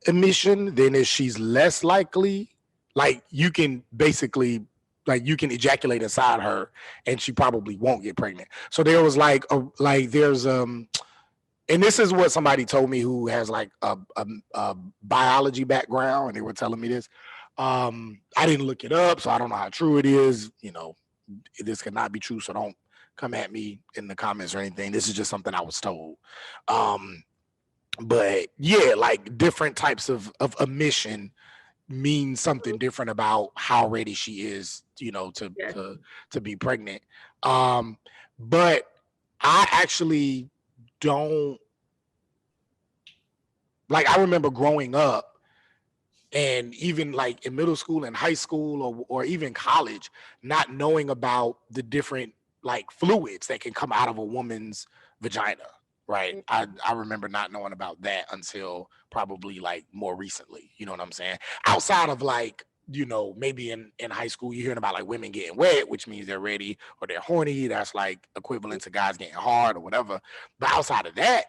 emission, then she's less likely. Like you can basically, like you can ejaculate inside her and she probably won't get pregnant. So there was there's and this is what somebody told me who has like a biology background, and they were telling me this. I didn't look it up, so I don't know how true it is. You know, this could not be true, so don't come at me in the comments or anything. This is just something I was told. But yeah, like different types of emission means something different about how ready she is, you know, to be pregnant. But I actually don't, like, I remember growing up and even like in middle school and high school or even college, not knowing about the different like fluids that can come out of a woman's vagina. Right. I remember not knowing about that until probably like more recently. You know what I'm saying? Outside of like, you know, maybe in high school, you're hearing about like women getting wet, which means they're ready or they're horny. That's like equivalent to guys getting hard or whatever. But outside of that,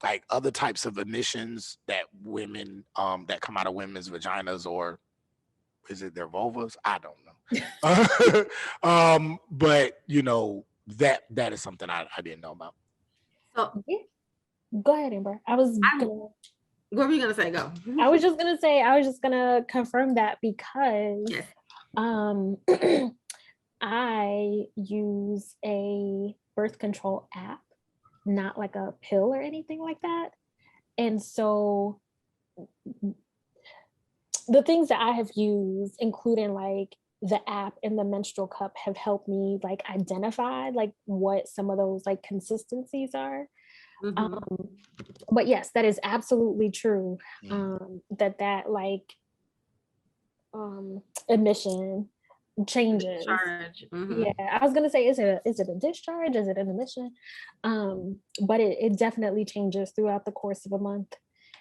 like other types of emissions that women that come out of women's vaginas, or is it their vulvas? I don't know. But you know, that is something I didn't know about. So go ahead, Amber. What were you gonna say? Go. I was just gonna confirm that because I use a birth control app, not like a pill or anything like that. And so the things that I have used, including like the app and the menstrual cup, have helped me like identify like what some of those like consistencies are. Mhm. But yes, that is absolutely true. That like admission changes. Charge. Mhm. Yeah, I was gonna say, is it a discharge? Is it an admission? But it definitely changes throughout the course of a month.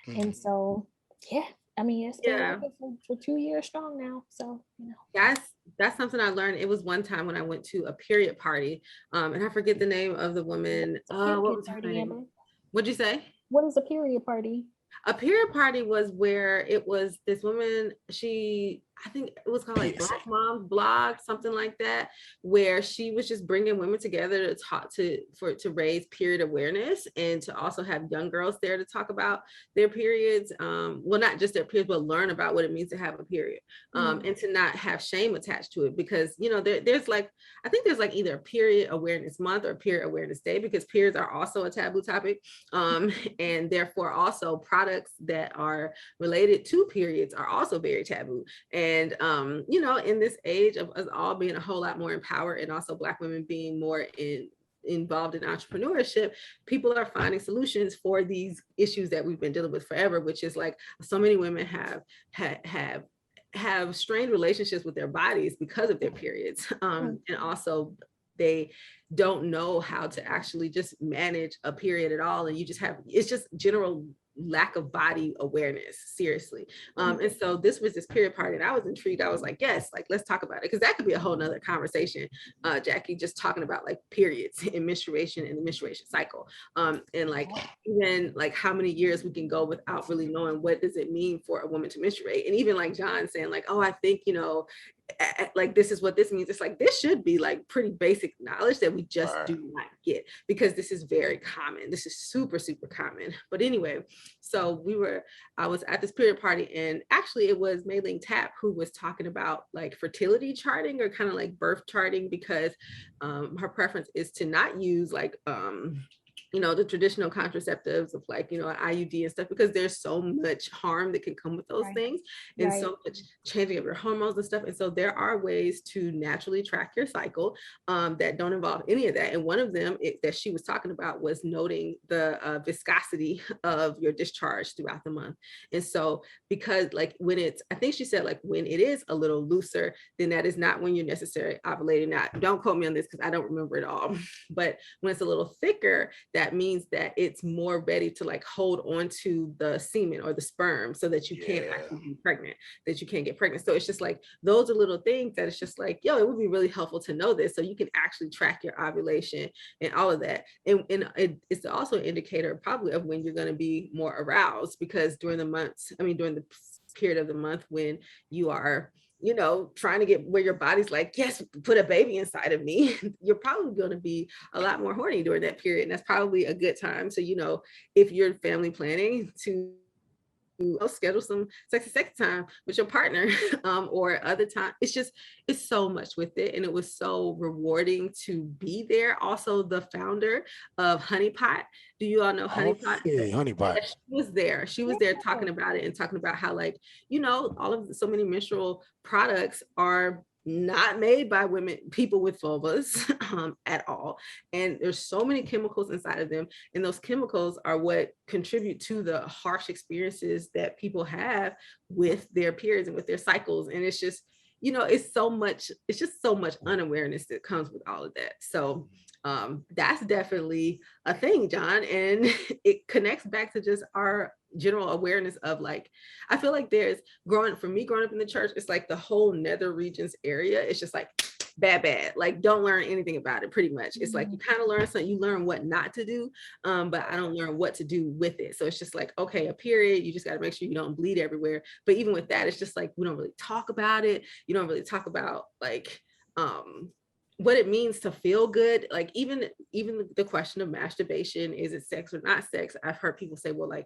And so, yeah, I mean, it's been Yeah. working for 2 years strong now. So, That's something I learned. It was one time when I went to a period party, and I forget the name of the woman. It's a period What was her party, name? Amber. What'd you say? What is a period party? A period party was where it was this woman, I think it was called like PSA. Black Moms Blog, something like that, where she was just bringing women together to talk to raise period awareness and to also have young girls there to talk about their periods. Well, not just their periods, but learn about what it means to have a period, and to not have shame attached to it, because there's like, I think there's like either a period awareness month or a period awareness day, because periods are also a taboo topic, and therefore also products that are related to periods are also very taboo. And in this age of us all being a whole lot more empowered, and also Black women being more involved in entrepreneurship, people are finding solutions for these issues that we've been dealing with forever, which is like so many women have strained relationships with their bodies because of their periods, and also they don't know how to actually just manage a period at all, and it's just general lack of body awareness, seriously. And so this was this period party, and I was intrigued. I was like, yes, like let's talk about it, because that could be a whole nother conversation, Jackie, just talking about like periods and menstruation and the menstruation cycle, and like even like how many years we can go without really knowing what does it mean for a woman to menstruate. And even like John saying like, oh, I think like this is what this means. It's like this should be like pretty basic knowledge that we just do not get, because this is very common. This is super, super common. But anyway, so I was at this period party, and actually it was Mei Ling Tap who was talking about like fertility charting, or kind of like birth charting, because her preference is to not use like the traditional contraceptives of like, an IUD and stuff, because there's so much harm that can come with those things, and so much changing of your hormones and stuff. And so there are ways to naturally track your cycle that don't involve any of that. And one of them that she was talking about was noting the viscosity of your discharge throughout the month. And so because like I think she said like when it is a little looser, then that is not when you're necessarily ovulating. Now, don't quote me on this because I don't remember it all, but when it's a little thicker, that means that it's more ready to like hold on to the semen or the sperm, so that you can't actually be pregnant, that you can't get pregnant. So it's just like, those are little things that it's just like, it would be really helpful to know this, so you can actually track your ovulation and all of that. And it's also an indicator probably of when you're going to be more aroused, because during the period of the month when you are trying to get where your body's like, yes, put a baby inside of me, you're probably going to be a lot more horny during that period. And that's probably a good time. So, if you're family planning, to schedule some sexy time with your partner, or other time. It's so much with it. And it was so rewarding to be there. Also, the founder of Honey Pot. Do you all know Honey Pot? Yeah, Honey Pot. She was there talking about it, and talking about how like, so many menstrual products are not made by people with vulvas at all. And there's so many chemicals inside of them. And those chemicals are what contribute to the harsh experiences that people have with their periods and with their cycles. And it's just, it's just so much unawareness that comes with all of that. So that's definitely a thing, John. And it connects back to just our general awareness of like, I feel like there's growing up in the church, it's like the whole nether regions area, it's just like bad, like don't learn anything about it, pretty much. It's like you kind of learn something, you learn what not to do, but I don't learn what to do with it. So it's just like, okay, a period, you just got to make sure you don't bleed everywhere. But even with that, it's just like we don't really talk about it. You don't really talk about like what it means to feel good. Like even the question of masturbation, is it sex or not sex? I've heard people say, well, like,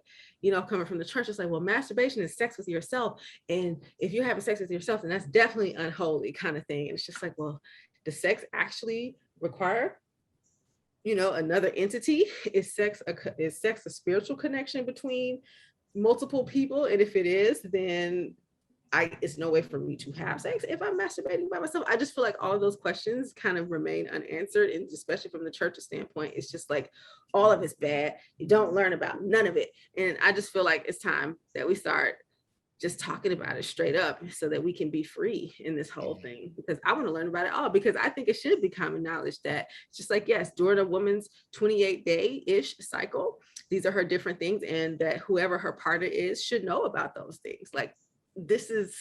coming from the church, it's like, well, masturbation is sex with yourself. And if you're having sex with yourself, then that's definitely unholy kind of thing. And it's just like, well, does sex actually require, another entity? Is sex a spiritual connection between multiple people? And if it is, then it's no way for me to have sex if I'm masturbating by myself. I just feel like all of those questions kind of remain unanswered. And especially from the church's standpoint, it's just like all of it's bad. You don't learn about none of it. And I just feel like it's time that we start just talking about it straight up so that we can be free in this whole thing, because I want to learn about it all, because I think it should be common knowledge that it's just like, yes, during a woman's 28-day-ish cycle, these are her different things, and that whoever her partner is should know about those things. Like, this is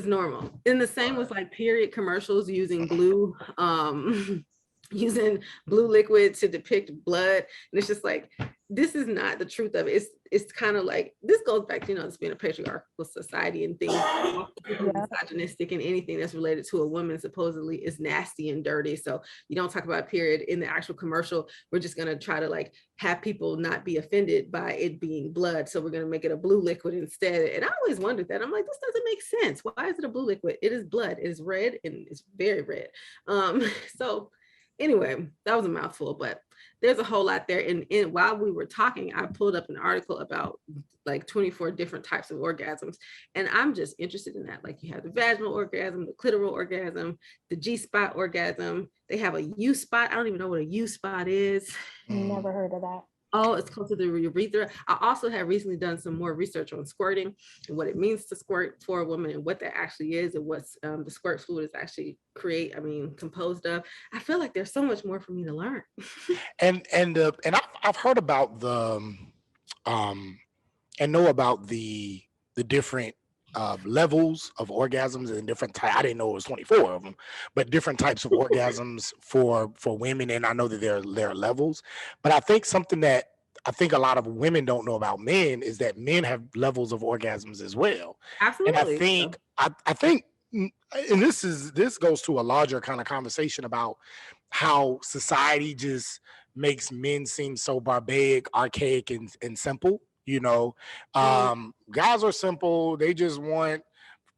normal. In the same with like period commercials using blue using blue liquid to depict blood, and it's just like, this is not the truth of it. It's kind of like, this goes back to, this being a patriarchal society and things misogynistic, and anything that's related to a woman supposedly is nasty and dirty. So you don't talk about period in the actual commercial. We're just going to try to like have people not be offended by it being blood, so we're going to make it a blue liquid instead. And I always wondered that. I'm like, this doesn't make sense. Why is it a blue liquid? It is blood. It is red, and it's very red. So anyway, that was a mouthful, but there's a whole lot there. And while we were talking, I pulled up an article about like 24 different types of orgasms. And I'm just interested in that. Like, you have the vaginal orgasm, the clitoral orgasm, the G-spot orgasm. They have a U-spot. I don't even know what a U-spot is. Never heard of that. Oh, it's close to the urethra. I also have recently done some more research on squirting and what it means to squirt for a woman, and what that actually is, and what's the squirt fluid is actually composed of. I feel like there's so much more for me to learn. And I've heard about the and know about the different levels of orgasms and different types. I didn't know it was 24 of them, but different types of orgasms for women. And I know that there are levels, but I think something that I think a lot of women don't know about men is that men have levels of orgasms as well. Absolutely. And I think, and this goes to a larger kind of conversation about how society just makes men seem so barbaric, archaic, and simple. Guys are simple. They just want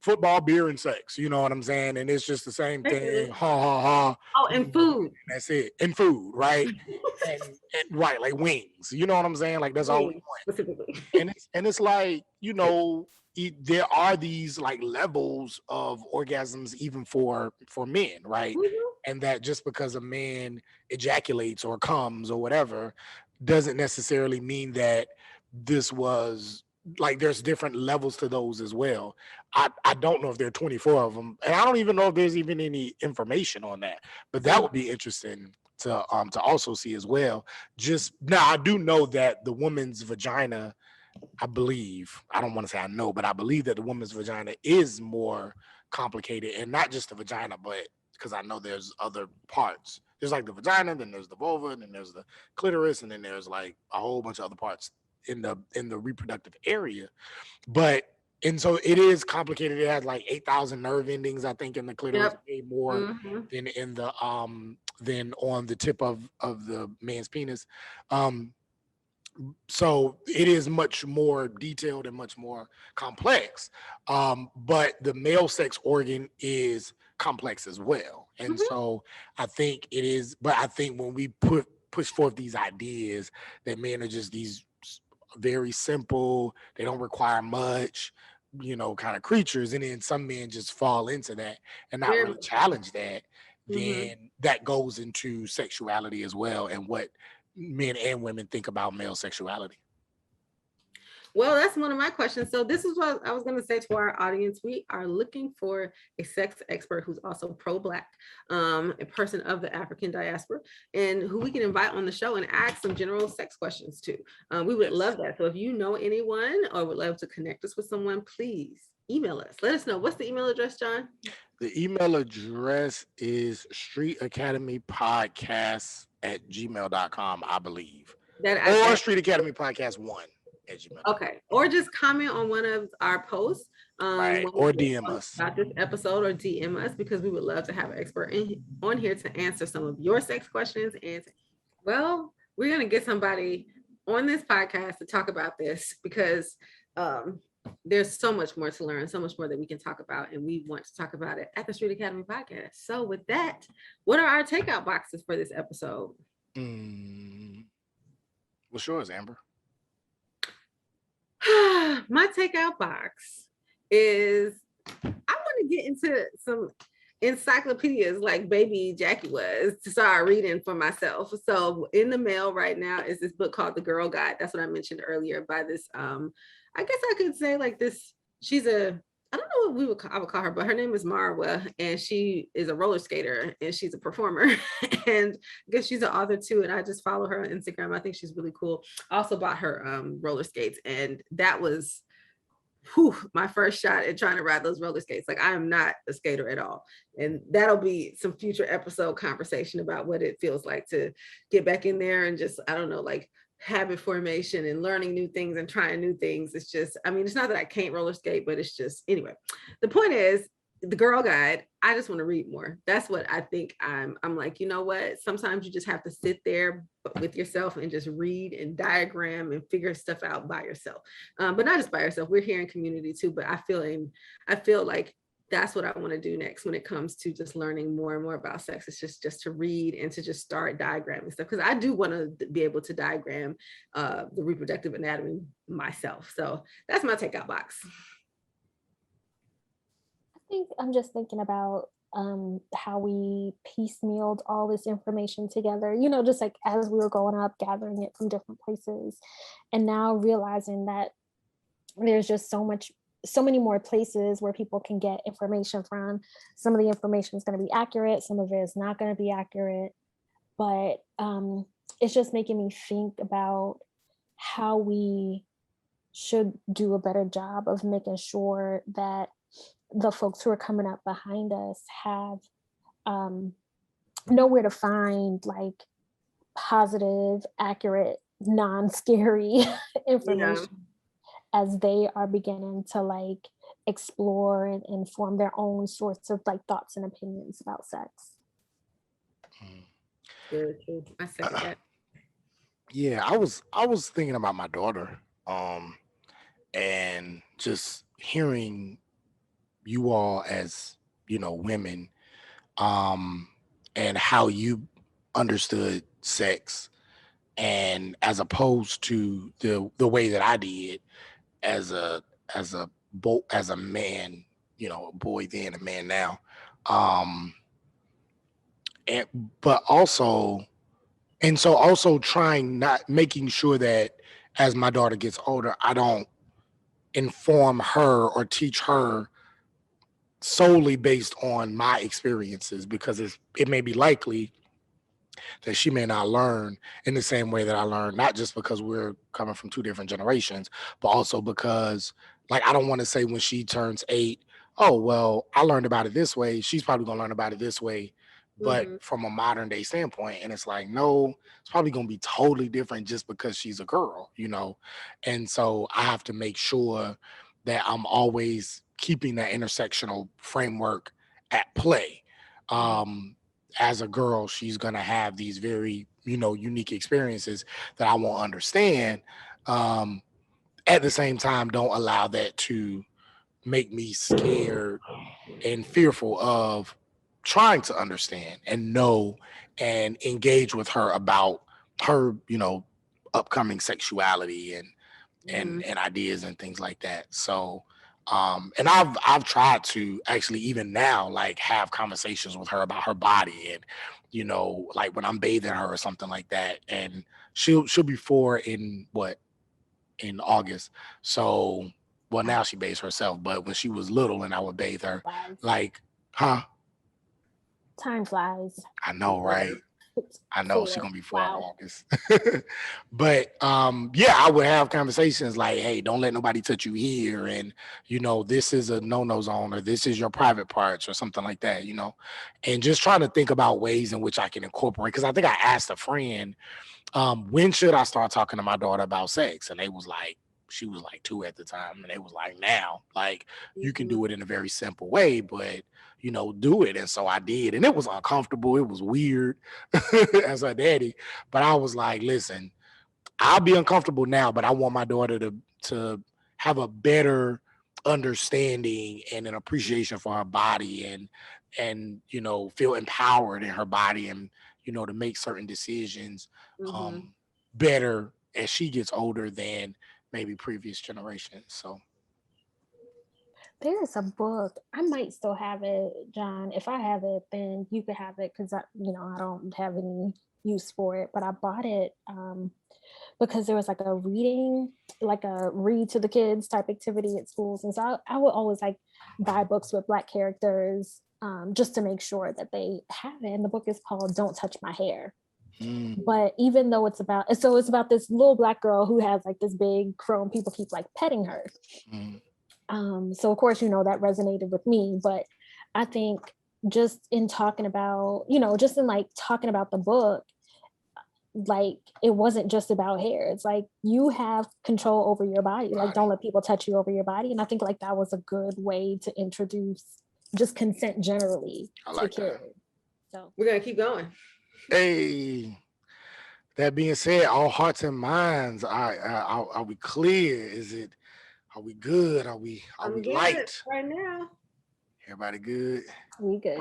football, beer, and sex. You know what I'm saying? And it's just the same thing. Ha ha ha. Oh, and food. And that's it. And food, right? and right, like wings. You know what I'm saying? Like, that's all we want. And it's like, there are these like levels of orgasms even for men, right? Mm-hmm. And that just because a man ejaculates or comes or whatever doesn't necessarily mean that this was like, there's different levels to those as well. I don't know if there are 24 of them, and I don't even know if there's even any information on that, but that would be interesting to also see as well. Just now, I do know that the woman's vagina, I believe, I don't want to say I know, but I believe that the woman's vagina is more complicated, and not just the vagina, but because I know there's other parts. There's like the vagina, then there's the vulva, and then there's the clitoris, and then there's like a whole bunch of other parts in the reproductive area. And so it is complicated. It has like 8,000 nerve endings, I think, in the clitoris, more than in the than on the tip of the man's penis. So it is much more detailed and much more complex. But the male sex organ is complex as well. And so I think it is, but I think when we push forth these ideas that men are just these very simple, they don't require much, kind of creatures, and then some men just fall into that and not really challenge that, then that goes into sexuality as well, and what men and women think about male sexuality. Well, that's one of my questions. So this is what I was going to say to our audience. We are looking for a sex expert who's also pro-Black, a person of the African diaspora, and who we can invite on the show and ask some general sex questions to. We would love that. So if you know anyone or would love to connect us with someone, please email us. Let us know. What's the email address, John? The email address is streetacademypodcast@gmail.com, I believe. Or streetacademypodcast1. Okay, or just comment on one of our posts, right, or DM us about this episode, or DM us, because we would love to have an expert on here to answer some of your sex questions. And well, we're gonna get somebody on this podcast to talk about this, because there's so much more to learn, so much more that we can talk about, and we want to talk about it at the Street Academy podcast. So with that, what are our takeout boxes for this episode? What's yours, Amber? My takeout box is I want to get into some encyclopedias like baby Jackie was to start reading for myself. So in the mail right now is this book called The Girl Guide. That's what I mentioned earlier by this I guess I could say like this, she's a, I don't know what I would call her, but her name is Marwa, and she is a roller skater and she's a performer. And I guess she's an author too. And I just follow her on Instagram. I think she's really cool. I also bought her roller skates, and that was my first shot at trying to ride those roller skates. Like, I am not a skater at all. And that'll be some future episode conversation about what it feels like to get back in there and just, I don't know, like habit formation and learning new things and trying new things. It's just, I mean, it's not that I can't roller skate, but it's just, anyway, the point is, The Girl Guide, I just want to read more. That's what I think. I'm like, you know what? Sometimes you just have to sit there with yourself and just read and diagram and figure stuff out by yourself. But not just by yourself. We're here in community too. But I feel like that's what I want to do next when it comes to just learning more and more about sex. It's just to read and to just start diagramming stuff, because I do want to be able to diagram the reproductive anatomy myself. So that's my takeout box. I think I'm just thinking about how we piecemealed all this information together, you know, just like as we were growing up, gathering it from different places, and now realizing that there's just so many more places where people can get information from. Some of the information is going to be accurate, some of it is not going to be accurate, but it's just making me think about how we should do a better job of making sure that the folks who are coming up behind us have know where to find like positive, accurate, non-scary information as they are beginning to like explore and form their own sorts of like thoughts and opinions about sex. Very true. I second that. Yeah, I was thinking about my daughter, and just hearing you all as, you know, women, and how you understood sex, and as opposed to the way that I did as a man, you know, a boy then, a man now, and but also, and so also making sure that as my daughter gets older, I don't inform her or teach her solely based on my experiences, because it may be likely that she may not learn in the same way that I learned, not just because we're coming from two different generations, but also because, like, I don't want to say when she turns 8, oh, well, I learned about it this way, she's probably going to learn about it this way, but from a modern day standpoint. And it's like, no, it's probably going to be totally different just because she's a girl, you know? And so I have to make sure that I'm always keeping that intersectional framework at play. As a girl, she's going to have these very, you know, unique experiences that I won't understand. At the same time, don't allow that to make me scared and fearful of trying to understand and know and engage with her about her, you know, upcoming sexuality and ideas and things like that. So and I've tried to actually even now like have conversations with her about her body, and you know, like when I'm bathing her or something like that, and she'll be 4 in August. So well, now she bathes herself, but when she was little and I would bathe her, like, Time flies. I know, right? I know she's gonna be 4 in Wow. August. But yeah, I would have conversations like, hey, don't let nobody touch you here, and you know, this is a no-no zone, or this is your private parts, or something like that, you know. And just trying to think about ways in which I can incorporate, because I think I asked a friend, when should I start talking to my daughter about sex? And they was like, she was like 2 at the time, and they was like, now, like, you can do it in a very simple way, but you know, do it. And so I did, and it was uncomfortable, it was weird as a daddy, but I was like, listen, I'll be uncomfortable now, but I want my daughter to have a better understanding and an appreciation for her body, and you know, feel empowered in her body, and you know, to make certain decisions better as she gets older than maybe previous generations. So There's a book. I might still have it, John. If I have it, then you could have it because I don't have any use for it. But I bought it because there was like a read to the kids type activity at schools, and so I would always like buy books with Black characters just to make sure that they have it. And the book is called "Don't Touch My Hair." But even though it's about this little Black girl who has like this big crow and people keep like petting her. So of course, that resonated with me, but I think just in talking about, talking about the book, like it wasn't just about hair. It's like you have control over your body. Like don't let people touch you over your body. And I think like that was a good way to introduce just consent generally to kids. So we're gonna keep going. Hey, that being said, all hearts and minds, are we clear? Are we good? Are we light right now? Everybody good? We good.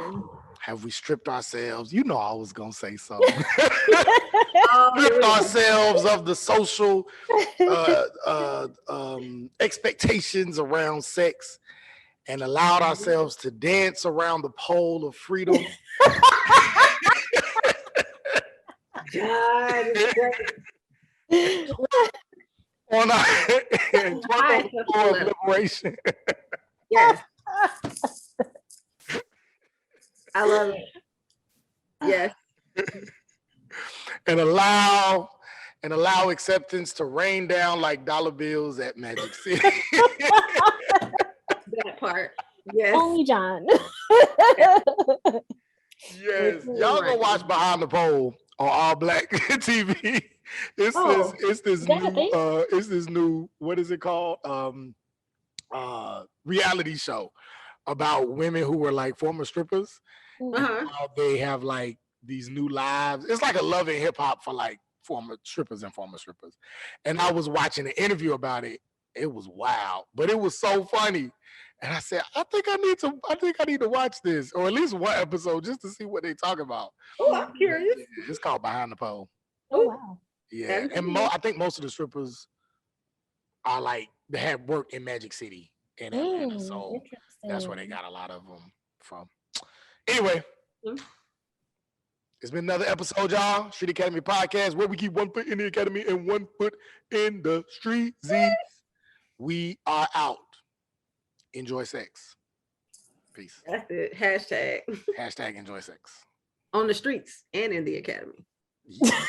Have we stripped ourselves? I was gonna say so. Stripped ourselves of the social expectations around sex and allowed ourselves to dance around the pole of freedom. God, it's great. On our floor of liberation. Yes. I love it. Yes. And allow acceptance to rain down like dollar bills at Magic City. That part. Yes. Only John. Yes. Y'all go watch Behind the Pole on All Black TV. It's this new what is it called? Reality show about women who were like former strippers. How they have like these new lives. It's like a Love and Hip Hop for like former strippers. And I was watching an interview about it. It was wild, but it was so funny. And I said, I think I need to watch this, or at least one episode just to see what they talk about. Oh, I'm curious. It's called Behind the Pole. Oh wow. Yeah, and I think most of the strippers are like they have worked in Magic City in Atlanta, so that's where they got a lot of them from. Anyway, it's been another episode, y'all. Street Academy Podcast, where we keep one foot in the academy and one foot in the streets. We are out. Enjoy sex. Peace. That's it. Hashtag enjoy sex. On the streets and in the academy. Yeah.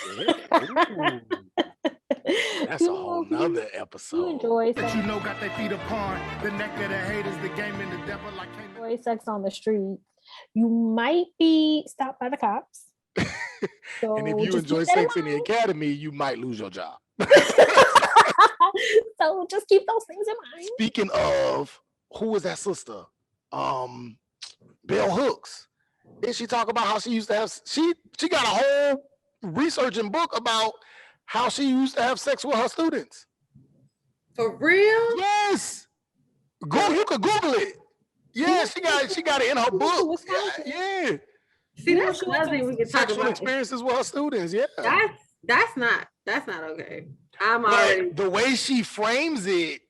That's a whole nother episode. Enjoy That got their feet upon the neck of the haters, the game and the devil like enjoy sex on the street. You might be stopped by the cops. So and if you enjoy sex in the academy, you might lose your job. So just keep those things in mind. Speaking of, who was that sister? Bell Hooks. Did she talk about how she used to have? She got a whole researching book about how she used to have sex with her students. For real? Yes. You could Google it. Yeah, she got it in her book. Yeah. See, that's another thing we can talk Sexual about. experiences with her students. Yeah. That's not okay. I'm already. The way she frames it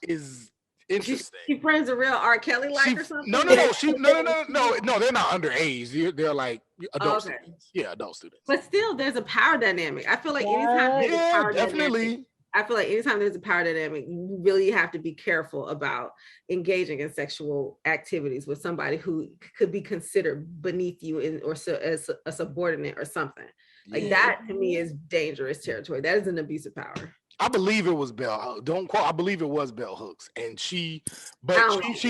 is interesting. She frames a real R. Kelly or something. No. They're not underage. They're like adult students. Yeah, adult students. But still, there's a power dynamic. I feel like anytime there's a power definitely. dynamic, I feel like anytime there's a power dynamic, you really have to be careful about engaging in sexual activities with somebody who could be considered beneath you as a subordinate or something. Like that to me is dangerous territory. That is an abuse of power. I believe it was Bell. Don't quote. I believe it was Bell Hooks, and she's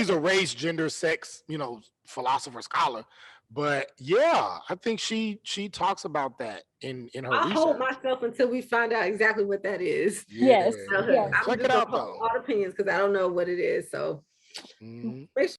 a race, gender, sex, philosopher, scholar. But yeah, I think she talks about that in her research. I'll hold myself until we find out exactly what that is. Yes. Check it out though. All opinions because I don't know what it is. So make